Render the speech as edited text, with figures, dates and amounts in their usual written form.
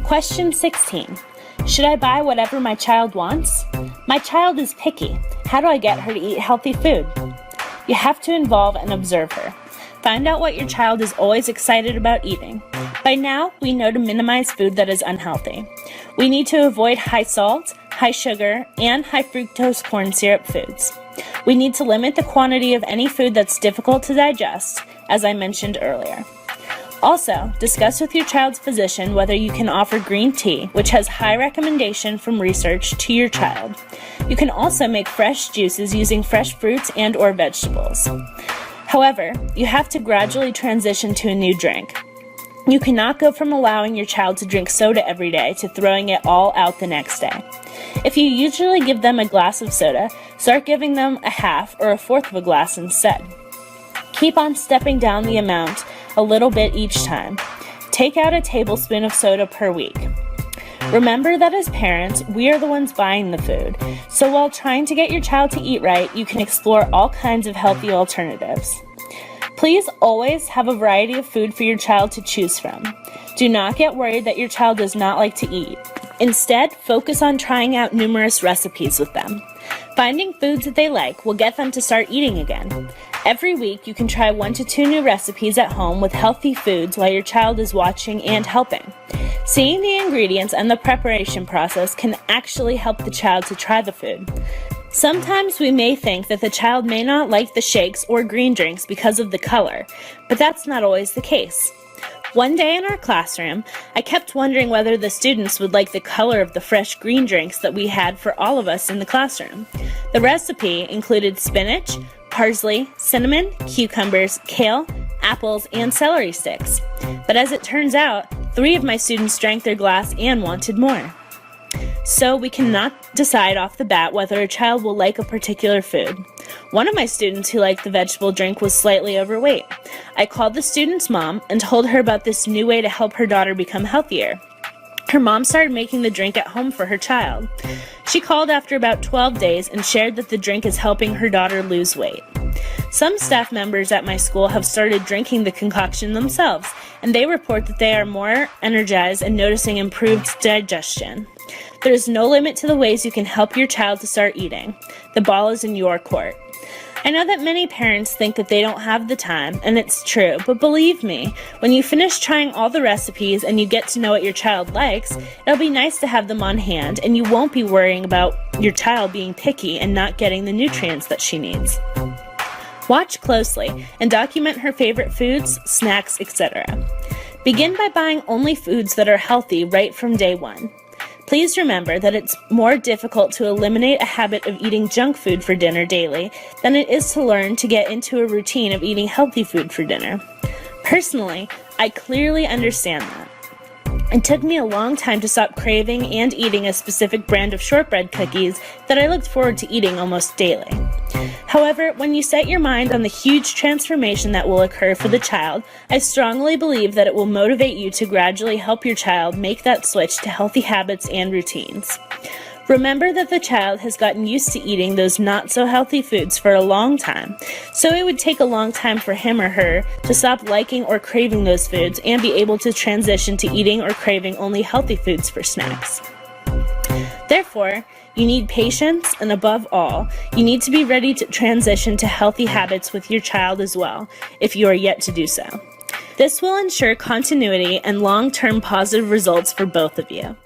Question 16. Should I buy whatever my child wants? My child is picky. How do I get her to eat healthy food? You have to involve and observe her. Find out what your child is always excited about eating. By now, we know to minimize food that is unhealthy. We need to avoid high salt, high sugar, and high fructose corn syrup foods. We need to limit the quantity of any food that's difficult to digest, as I mentioned earlier. Also, discuss with your child's physician whether you can offer green tea, which has high recommendation from research, to your child. You can also make fresh juices using fresh fruits and/or vegetables. However, you have to gradually transition to a new drink. You cannot go from allowing your child to drink soda every day to throwing it all out the next day. If you usually give them a glass of soda, start giving them a half or a fourth of a glass instead. Keep on stepping down the amount a little bit each time. Take out a tablespoon of soda per week. Remember that as parents, we are the ones buying the food, so while trying to get your child to eat right, you can explore all kinds of healthy alternatives. Please always have a variety of food for your child to choose from. Do not get worried that your child does not like to eat. Instead, focus on trying out numerous recipes with them. Finding foods that they like will get them to start eating again. Every week, you can try 1 to 2 new recipes at home with healthy foods while your child is watching and helping. Seeing the ingredients and the preparation process can actually help the child to try the food. Sometimes we may think that the child may not like the shakes or green drinks because of the color, but that's not always the case. One day in our classroom, I kept wondering whether the students would like the color of the fresh green drinks that we had for all of us in the classroom. The recipe included spinach, parsley, cinnamon, cucumbers, kale, apples, and celery sticks. But as it turns out, 3 of my students drank their glass and wanted more. So we cannot decide off the bat whether a child will like a particular food. One of my students who liked the vegetable drink was slightly overweight. I called the student's mom and told her about this new way to help her daughter become healthier. Her mom started making the drink at home for her child. She called after about 12 days and shared that the drink is helping her daughter lose weight. Some staff members at my school have started drinking the concoction themselves, and they report that they are more energized and noticing improved digestion. There is no limit to the ways you can help your child to start eating. The ball is in your court. I know that many parents think that they don't have the time, and it's true, but believe me, when you finish trying all the recipes and you get to know what your child likes, it'll be nice to have them on hand, and you won't be worrying about your child being picky and not getting the nutrients that she needs. Watch closely and document her favorite foods, snacks, etc. Begin by buying only foods that are healthy right from day one. Please remember that it's more difficult to eliminate a habit of eating junk food for dinner daily than it is to learn to get into a routine of eating healthy food for dinner. Personally, I clearly understand that. It took me a long time to stop craving and eating a specific brand of shortbread cookies that I looked forward to eating almost daily. However, when you set your mind on the huge transformation that will occur for the child, I strongly believe that it will motivate you to gradually help your child make that switch to healthy habits and routines. Remember that the child has gotten used to eating those not-so-healthy foods for a long time, so it would take a long time for him or her to stop liking or craving those foods and be able to transition to eating or craving only healthy foods for snacks. Therefore, you need patience, and above all, you need to be ready to transition to healthy habits with your child as well, if you are yet to do so. This will ensure continuity and long-term positive results for both of you.